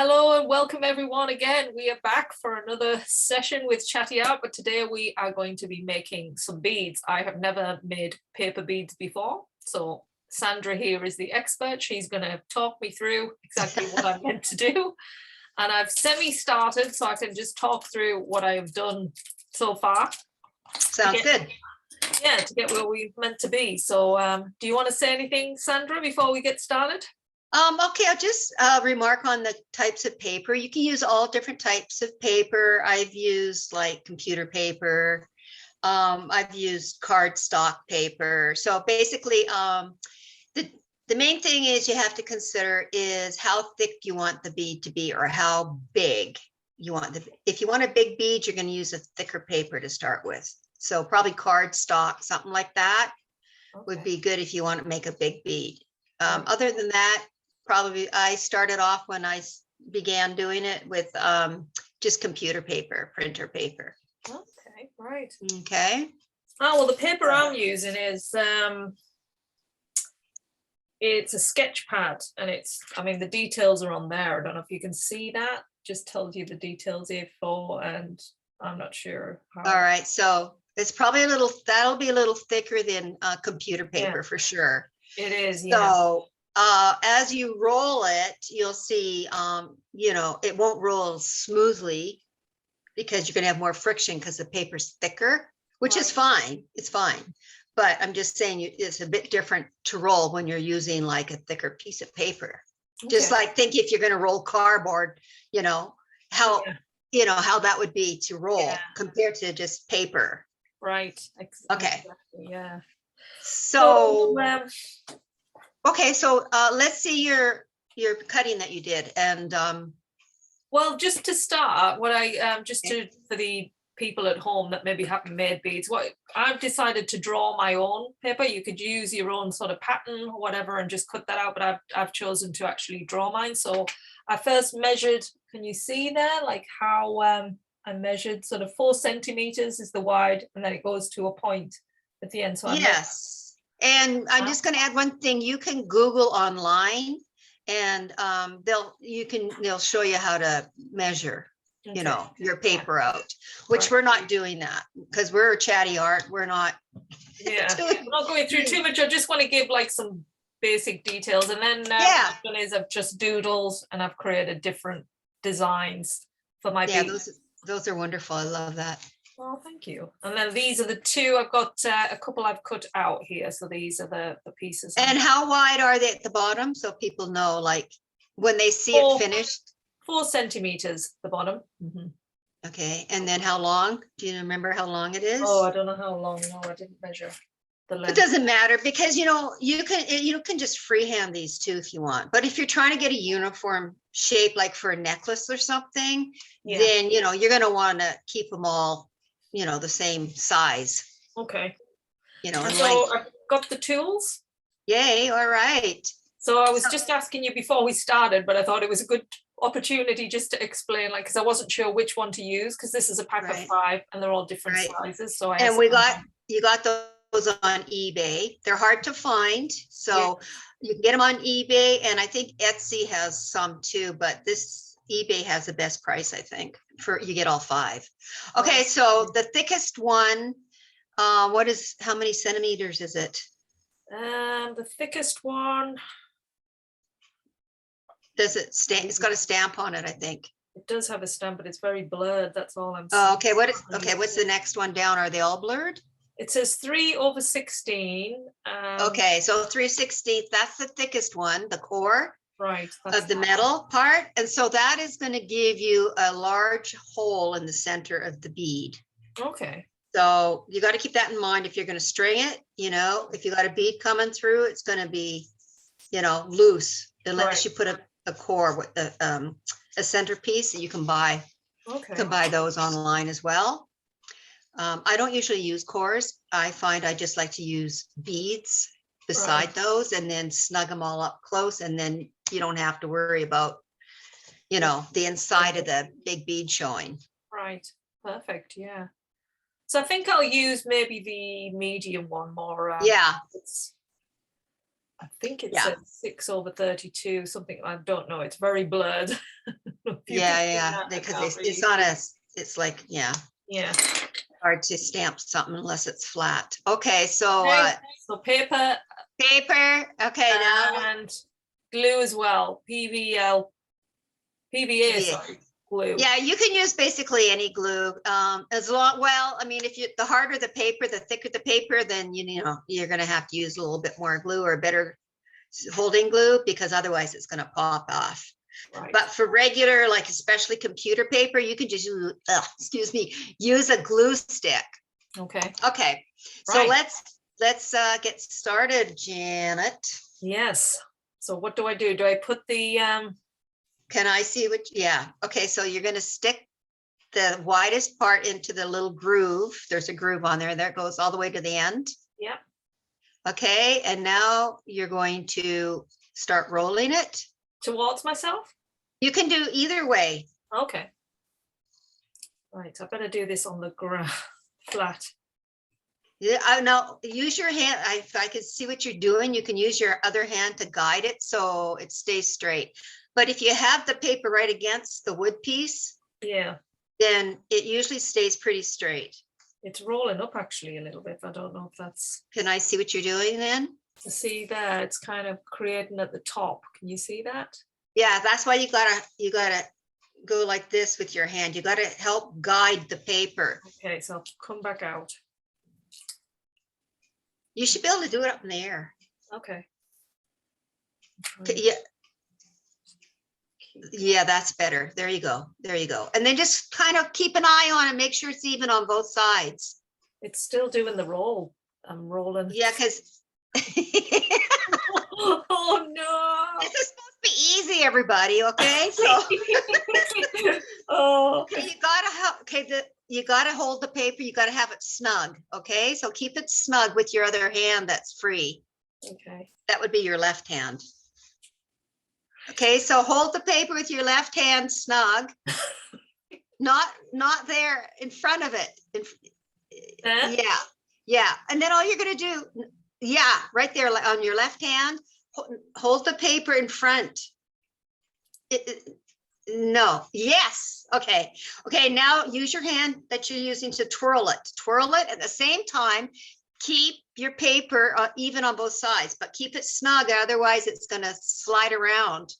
Hello and welcome everyone again. We are back for another session with Chatty Art, but today we are going to be making some beads. I have never made paper beads before, so Sandra here is the expert. She's going to talk me through exactly what I'm meant to do. And I've semi-started, so I can just talk through what I have done so far. Sounds good. Yeah, to get where we're meant to be. So do you want to say anything, Sandra, before we get started? Okay, I'll just remark on the types of paper. You can use all different types of paper. I've used like computer paper. I've used cardstock paper. So basically, the main thing is you have to consider is how thick you want the bead to be, or how big you want if you want a big bead, you're going to use a thicker paper to start with. So probably cardstock, something like that would be good if you want to make a big bead. Other than that, probably I started off when I began doing it with just computer paper, printer paper. Okay, right. Okay. Oh, well, the paper I'm using is it's a sketch pad, and the details are on there. I don't know if you can see that. Just tells you the details A4, and I'm not sure how. All right, so it's probably that'll be a little thicker than computer paper for sure. It is, yeah. So as you roll it, you'll see, it won't roll smoothly because you're going to have more friction because the paper's thicker, which is fine. It's fine. But I'm just saying it's a bit different to roll when you're using like a thicker piece of paper. Okay. Just like think if you're going to roll cardboard, how that would be to roll compared to just paper. Right. Okay. Yeah. So okay, so let's see your cutting that you did, and well, just to start, what I for the people at home that maybe haven't made beads, what I've decided to draw my own paper. You could use your own sort of pattern or whatever and just cut that out, but I've chosen to actually draw mine. So I first measured. Can you see there, like how I measured sort of 4 centimeters is the wide, and then it goes to a point at the end. So yes. And I'm just going to add one thing. You can Google online, and they'll show you how to measure, your paper out, which we're not doing that because we're Chatty Art. We're not. Yeah, I'm not going through too much. I just want to give like some basic details, and then what I've done is I've just doodled and I've created different designs for my beads. Those are wonderful. I love that. Oh, thank you. And then these are the two. I've got a couple I've cut out here. So these are the pieces. And how wide are they at the bottom? So people know, like when they see it finished. 4 centimeters, the bottom. Mm-hmm. Okay. And then how long? Do you remember how long it is? Oh, I don't know how long. No, I didn't measure the length. It doesn't matter because, you can just freehand these too if you want. But if you're trying to get a uniform shape, like for a necklace or something, then, you're going to want to keep them all the same size. Okay. And so I've got the tools. Yay. All right. So I was just asking you before we started, but I thought it was a good opportunity just to explain, like, because I wasn't sure which one to use, because this is a pack of 5 and they're all different sizes. So you got those on eBay. They're hard to find. So you can get them on eBay. And I think Etsy has some too, but this eBay has the best price, I think, you get all 5. Okay, so the thickest one, how many centimeters is it? The thickest one. Does it stand? It's got a stamp on it, I think. It does have a stamp, but it's very blurred. That's all I'm saying. Oh, okay. What's the next one down? Are they all blurred? It says 3/16. Okay, so 3/16. That's the thickest one, the core. Right. Of the metal part. And so that is going to give you a large hole in the center of the bead. Okay. So you got to keep that in mind if you're going to string it. If you got a bead coming through, it's going to be, loose unless you put a core with a centerpiece that you can buy. Okay. You can buy those online as well. I don't usually use cores. I find I just like to use beads beside those and then snug them all up close, and then you don't have to worry about the inside of the big bead showing. Right. Perfect. Yeah. So I think I'll use maybe the medium one more. I think it says 6/32, something. I don't know. It's very blurred. You can see Yeah, that, I because can't it's really not see. as, it's like, yeah, Yeah. hard to stamp something unless it's flat. Okay, so Okay, so paper paper, okay, now and glue as well. PVA, PVA. sorry, glue. Yeah, you can use basically any glue, as long, well, I mean, if you, the harder the paper, the thicker the paper, then you know, you're gonna have to use a little bit more glue or better holding glue, because otherwise it's gonna pop off. Right. But for regular, like especially computer paper, you can just use, excuse me, use a glue stick. Okay. Okay, so Right. let's get started, Janet. Yes. So what do I do? Do I put the Can I see what, yeah, okay, so you're gonna stick the widest part into the little groove. There's a groove on there that goes all the way to the end. Yep. Okay, and now you're going to start rolling it. Towards myself? You can do either way. Okay. Right, I better do this on the ground flat. Yeah, I know, use your hand. If I can see what you're doing, you can use your other hand to guide it so it stays straight. But if you have the paper right against the wood piece, Yeah. then it usually stays pretty straight. It's rolling up actually a little bit. I don't know if that's Can I see what you're doing then? to see there. It's kind of creating at the top. Can you see that? Yeah, that's why you gotta go like this with your hand. You gotta help guide the paper. Okay, so I'll come back out. You should be able to do it up in the air. Okay. Yeah. Yeah, that's better. There you go. There you go. And then just kind of keep an eye on it. Make sure it's even on both sides. It's still doing the roll. I'm rolling. Yeah, because Oh no. this is supposed to be easy, everybody. Okay, so Oh, okay, you gotta have, okay, you gotta hold the paper. You gotta have it snug. Okay, so keep it snug with your other hand that's free. okay. That would be your left hand. Okay, so hold the paper with your left hand snug, not there in front of it. There? Yeah, and then all you're gonna do, yeah, right there on your left hand, hold the paper in front. No, yes, okay, now use your hand that you're using to twirl it at the same time. Keep your paper even on both sides, but keep it snug, otherwise it's gonna slide around.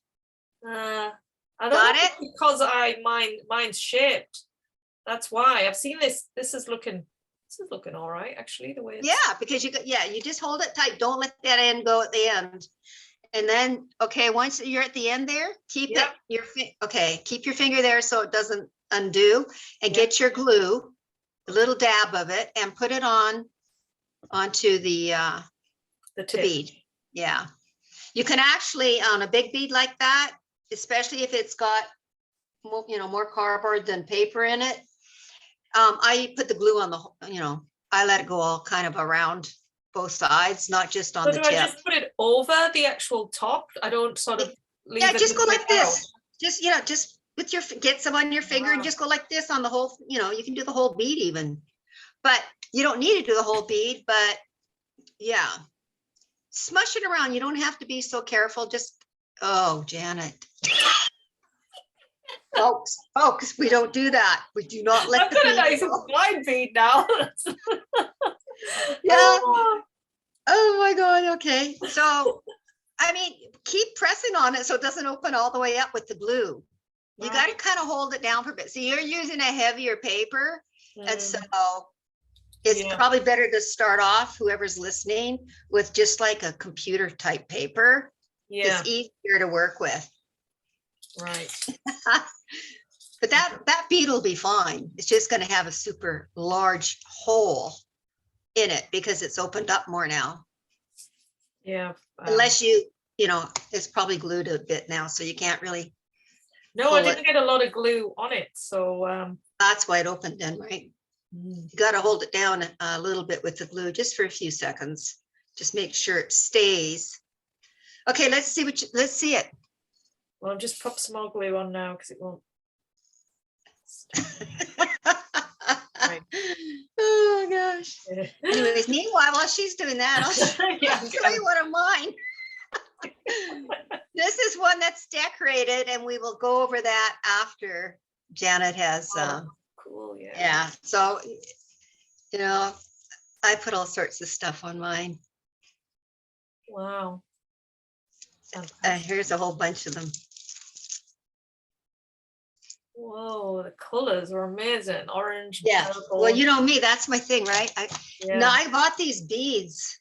I don't Got know if it? it's because mine's shaped. That's why I've seen this. This is looking all right, actually, the way it's. Yeah, because you just hold it tight. Don't let that end go at the end. And then, okay, once you're at the end there, keep Yep. keep your finger there so it doesn't undo, and get your glue, a little dab of it, and put it onto the tip. bead. Yeah, you can actually, on a big bead like that, especially if it's got more cardboard than paper in it, I put the glue on the, I let it go all kind of around both sides, not just on So the do I tip. just put it over the actual top? I don't sort of leave Yeah, it just go like out. this. Just with your, get some on your finger and just go like this on the whole, you can do the whole bead even, but you don't need to do the whole bead, but yeah. Smush it around. You don't have to be so careful. Just, oh, Janet. Folks, we don't do that. We do not let I've the got a bead nice go. blind bead now. Yeah. Oh, Oh my God. Okay. So, I mean, keep pressing on it so it doesn't open all the way up with the glue. You got to right. kind of hold it down for a bit. So you're using a heavier paper. And so it's Yeah. probably better to start off, whoever's listening, with just like a computer type paper. Yeah. It's easier to work with. Right. But that bead will be fine. It's just going to have a super large hole in it because it's opened up more now. Yeah. Unless it's probably glued a bit now, so you can't really. No, I didn't get a lot of glue on it, so that's why it opened then, right? You got to hold it down a little bit with the glue just for a few seconds. Just make sure it stays. Okay, let's see it. Well, I'll just pop some more glue on now because it won't. Right. Oh gosh. Yeah. Anyways, meanwhile, while she's doing that, I'll show Yeah, you one of mine. This is what one that's decorated, and we will go over that after Janet has, Oh, cool, yeah. yeah, so, you know, I put all sorts of stuff on mine. Wow. Here's a whole bunch of them. Whoa, the colors are amazing. Orange, Yeah, purple. well, you know me, that's my thing, right? Yeah. No, I bought these beads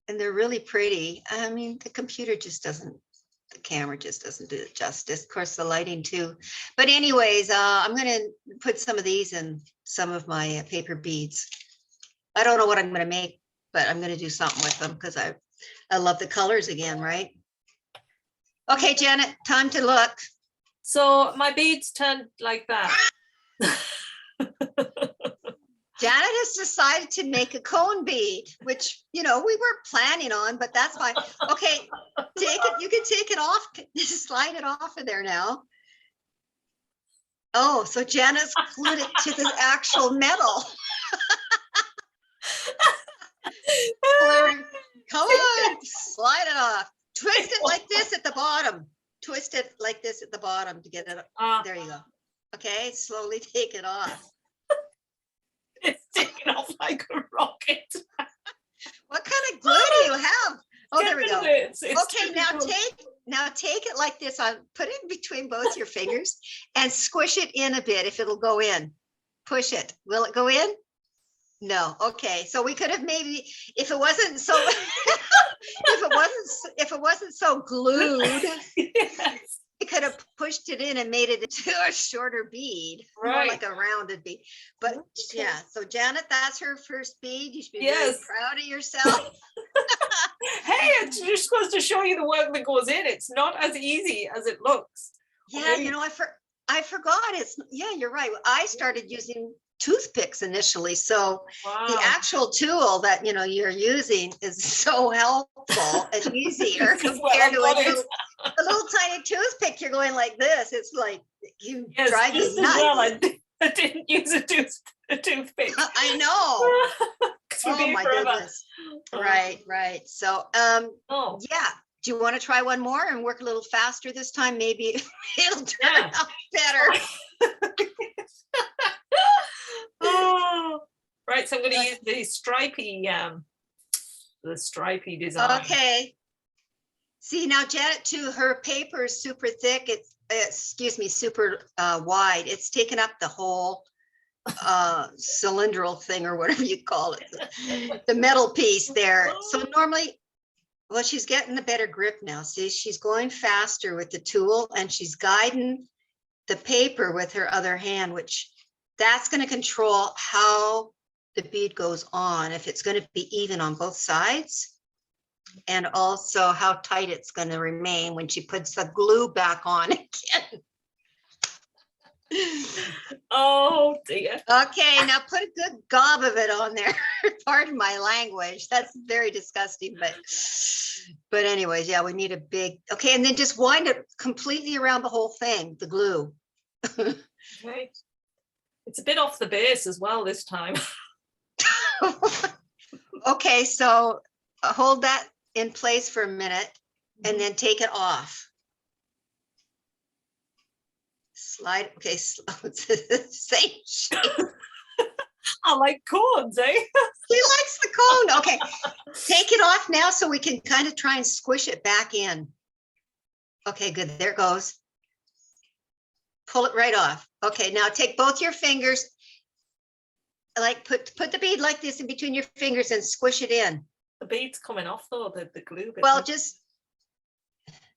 and they're really pretty. I mean, the computer just doesn't, the camera just doesn't do it justice. Of course, the lighting too. But anyways, I'm gonna put some of these in some of my paper beads. I don't know what I'm gonna make, but I'm gonna do something with them because I love the colors again, right? Okay, Janet, time to look. So my beads turned like that. Janet has decided to make a cone bead, which, you know, we weren't planning on, but that's fine. Okay, take it, you can take it off, slide it off of there now. Oh, so Janet's glued it to the actual metal. Come on, slide it off. Twist it like this at the bottom. Twist it like this at the bottom to get it. There you go. Okay, slowly take it off. It's taking off like a rocket. What kind of glue do you have? Oh, there we go. It's Okay, now take it like this. On put it between both your fingers and squish it in a bit. If it'll go in, push it. Will it go in? No. Okay, so we could have maybe, if it wasn't so if it wasn't so glued, Yes. we could have pushed it in and made it into a shorter bead, more Right. like a rounded bead. But yeah, so Janet, that's her first bead. You should be Yes. very proud of yourself. Hey, it's just supposed to show you the work that goes in. It's not as easy as it looks. Yeah, you know, I forgot. Yeah, you're right. I started using toothpicks initially, so the Wow. actual tool that you're using is so helpful and easier This is what I compared to got a little tiny toothpick. You're going like this. It's like you Yes, drive me just as nuts. well. I didn't use a toothpick. I know. 'Cause we'll Oh be my forever. goodness. Right. So, Oh, yeah. Do you want to try one more and work a little faster this time? Maybe it'll turn Yeah. out better. Oh. Right, so I'm going to use the stripy design. Okay. See, now Janet, too, her paper is super thick. It's excuse me, super wide. It's taken up the whole cylindrical thing, or whatever you call it, the metal piece there. So normally, well, she's getting a better grip now. See, she's going faster with the tool, and she's guiding the paper with her other hand, which that's going to control how the bead goes on, if it's going to be even on both sides, and also how tight it's going to remain when she puts the glue back on again. Oh dear. Okay, now put a good gob of it on there. Pardon my language. That's very disgusting, but anyways, yeah, we need a big, okay, and then just wind it completely around the whole thing, the glue. Okay. It's a bit off the base as well this time. Okay, so hold that in place for a minute and then take it off. Slide, okay, same shape. I like cones, eh? He likes the cone. Okay, take it off now so we can kind of try and squish it back in. Okay, good, there it goes. Pull it right off. Okay, now take both your fingers, like put the bead like this in between your fingers and squish it in. The bead's coming off though, the glue bit. Well, just,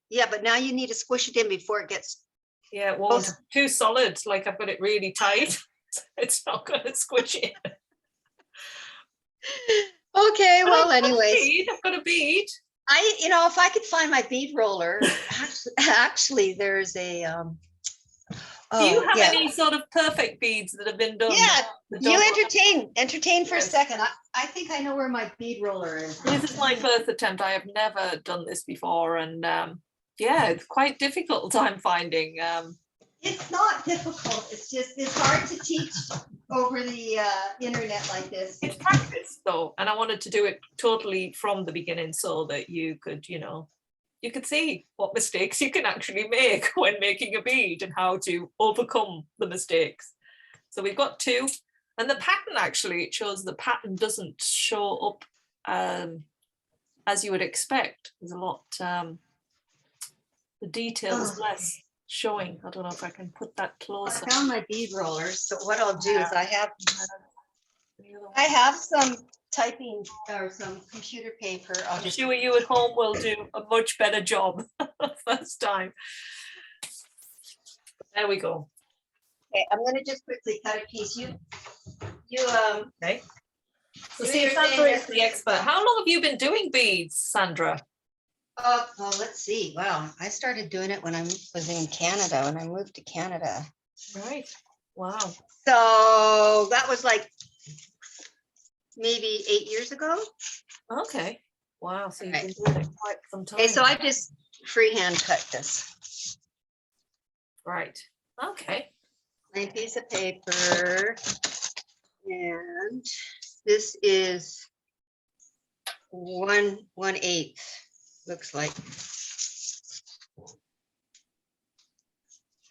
yeah, but now you need to squish it in before it gets. Yeah, well, it's too solid. Like I've got it really tight. It's not going to squish in. Okay, well, anyways. I've got a bead. If I could find my bead roller, actually there's a, do you have any sort of perfect beads that have been done? Yeah, you entertain for a second. I think I know where my bead roller is. This is my first attempt. I have never done this before, and yeah, it's quite difficult time finding. It's not difficult. It's hard to teach over the internet like this. It's practice though, and I wanted to do it totally from the beginning so that you could, you can see what mistakes you can actually make when making a bead and how to overcome the mistakes. So we've got 2, and the pattern, actually, it shows the pattern doesn't show up as you would expect. There's a lot, the detail is less showing. I don't know if I can put that I closer. found my bead rollers. So what I'll do is I have some typing or some computer paper. I'm sure you at home will do a much better job first time. There we go. Okay, I'm gonna just quickly cut a piece. Okay. So see, Sandra is the expert. How long have you been doing beads, Sandra? Well, let's see. Wow, I started doing it when I was in Canada, when I moved to Canada. Right. Wow. So that was like maybe 8 years ago. Okay. Wow. So you've Right. been doing it quite some time. Okay, so I just freehand cut this. Right. Okay. Plain piece of paper. And this is 1/8, looks like.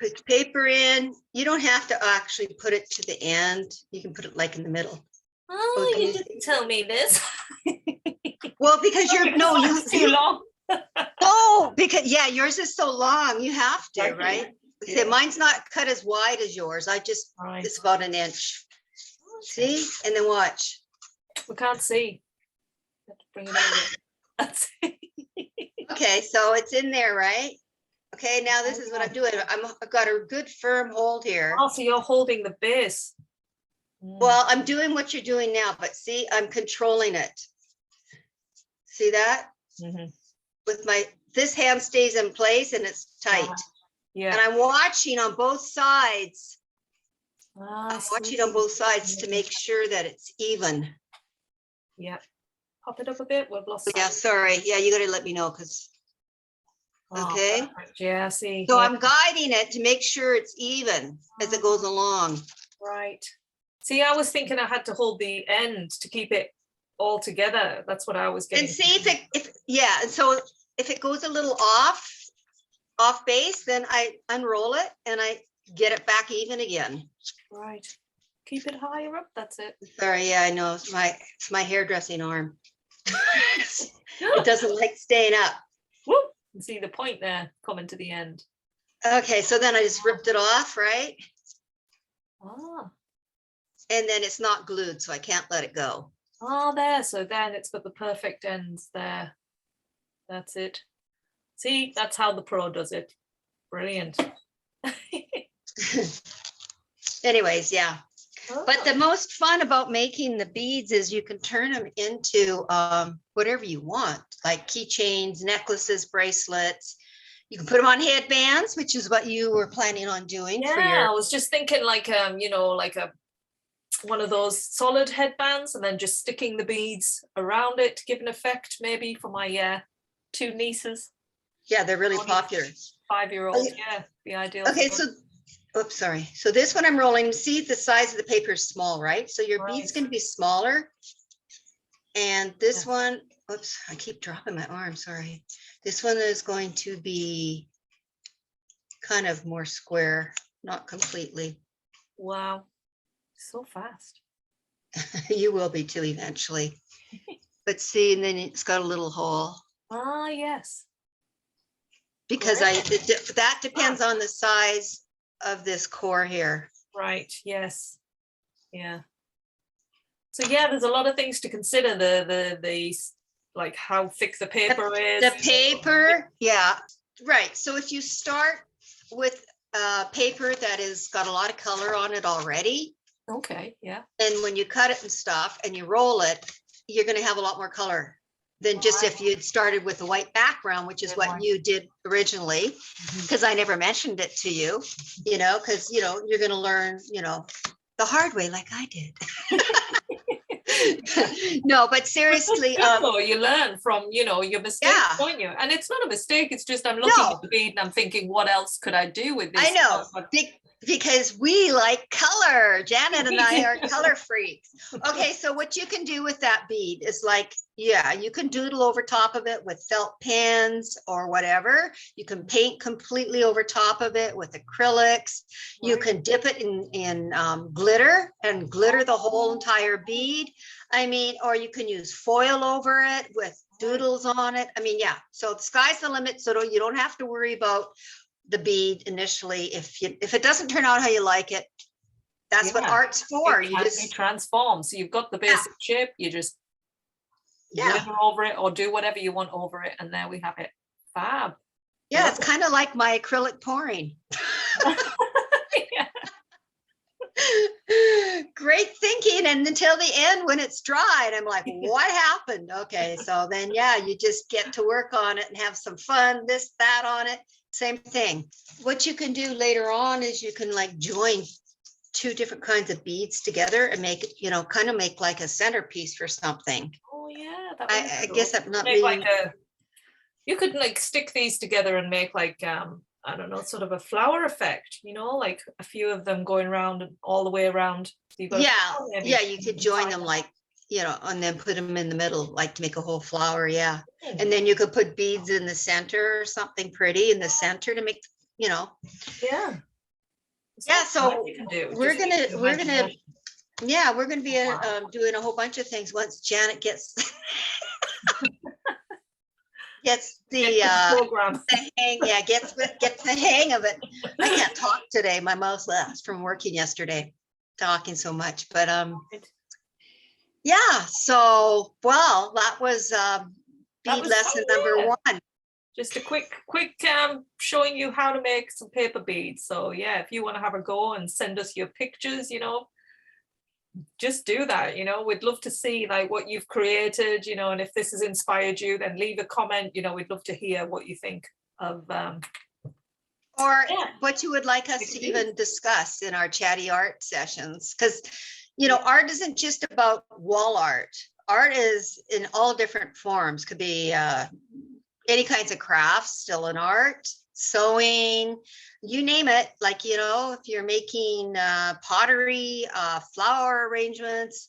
Put paper in. You don't have to actually put it to the end. You can put it like in the middle. Oh, you didn't tell me this. Well, because you're no, you too long. Oh, because yeah, yours is so long. You have to, Okay. right? Yeah. See, mine's not cut as wide as yours. I just Right. it's about 1 inch. See, and then watch. We can't see. Have to bring it over. That's it. Okay, so it's in there, right? Okay, now this is what I'm doing. I've got a good firm hold here. Oh, so you're holding the base. Well, I'm doing what you're doing now, but see, I'm controlling it. See that? Mhm. With this hand stays in place and it's tight. Yeah. And I'm watching on both sides. Ah, I'm watching on both sides to make sure that it's even. Yeah. Pop it up a bit. We've lost. Yeah, sorry. Yeah, you gotta let me know because, okay. Perfect. Yeah, I see. So Yeah. I'm guiding it to make sure it's even as it goes along. Right. See, I was thinking I had to hold the end to keep it all together. That's what I was getting. And see and so if it goes a little off base, then I unroll it and I get it back even again. Right. Keep it higher up. That's it. Sorry, yeah, I know. It's my hairdressing arm. It doesn't like staying up. Woo! You see the point there coming to the end. Okay, so then I just ripped it off, right? Ah. And then it's not glued, so I can't let it go. Ah, there. So then it's got the perfect ends there. That's it. See, that's how the pro does it. Brilliant. Anyways, yeah. Oh. But the most fun about making the beads is you can turn them into whatever you want, like keychains, necklaces, bracelets. You can put them on headbands, which is what you were planning on doing. Yeah, I was just thinking like like one of those solid headbands and then just sticking the beads around it to give an effect, maybe for my 2 nieces. Yeah, they're really popular. 5-year-old, Okay. Yeah, the ideal. Okay, so oops, sorry. So this one I'm rolling, see the size of the paper is small, right? So your bead's going to be smaller. And this one, oops, I keep dropping my arm, sorry. This one is going to be kind of more square, not completely. Wow, so fast. You will be too eventually. But see, and then it's got a little hole. Ah, yes. Because that depends on the size of this core here. Right, yes. Yeah. So yeah, there's a lot of things to consider. The like how thick the paper is. The paper, yeah, right. So if you start with paper that has got a lot of color on it already, okay, yeah. and when you cut it and stuff and you roll it, you're going to have a lot more color than just if you'd started with a white background, which is what you did originally, because I never mentioned it to you, because, you're going to learn, the hard way like I did. No, but seriously. You learn from, your mistakes, don't you? And it's not a mistake. It's just I'm looking at the bead and I'm thinking, what else could I do with this? I know. because we like color. Janet and I are color freaks. Okay, so what you can do with that bead is like, yeah, you can doodle over top of it with felt pens or whatever. You can paint completely over top of it with acrylics. You can dip it in glitter and glitter the whole entire bead. I mean, or you can use foil over it with doodles on it. I mean, yeah, so the sky's the limit. So you don't have to worry about the bead initially. If it doesn't turn out how you like it, that's what art's for. It can be transformed. So you've got the basic shape, you just glitter over it or do whatever you want over it, and there we have it. Fab. Yeah, it's kind of like my acrylic pouring. Great thinking, and until the end when it's dry and I'm like, what happened? Okay, so then you just get to work on it and have some fun, this, that on it. Same thing. What you can do later on is you can like join two different kinds of beads together and make it, kind of make like a centerpiece for something. Oh yeah, I guess I'm not being like you could like stick these together and make like I don't know, sort of a flower effect, like a few of them going around and all the way around. So you could join them like, and then put them in the middle, like to make a whole flower. Yeah. And then you could put beads in the center or something pretty in the center to make, Yeah. So we're gonna be doing a whole bunch of things once Janet gets the program. Gets the hang of it. I can't talk today. My mouth left from working yesterday, talking so much. But so that was bead lesson number 1. Just a quick showing you how to make some paper beads. So if you want to have a go and send us your pictures, just do that. We'd love to see like what you've created, and if this has inspired you, then leave a comment. We'd love to hear what you think of or what you would like us to even discuss in our chatty art sessions, because art isn't just about wall art. Art is in all different forms. Could be any kinds of crafts, still an art, sewing, you name it. Like, if you're making pottery, flower arrangements,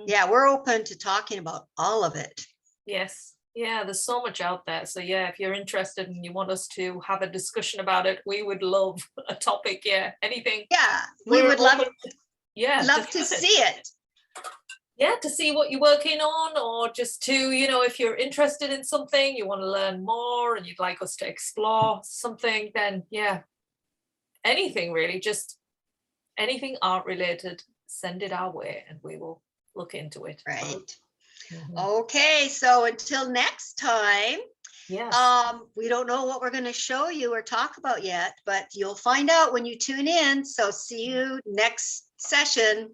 we're open to talking about all of it. Yes. Yeah, there's so much out there. So if you're interested and you want us to have a discussion about it, we would love a topic. Anything. Yeah, we would love it. Love to see it. To see what you're working on, or just to, if you're interested in something, you want to learn more and you'd like us to explore something, then anything really, just anything art related, send it our way and we will look into it. Right. Okay, so until next time, we don't know what we're going to show you or talk about yet, but you'll find out when you tune in. So see you next session.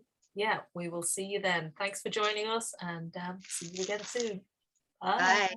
We will see you then. Thanks for joining us, and see you again soon. Bye.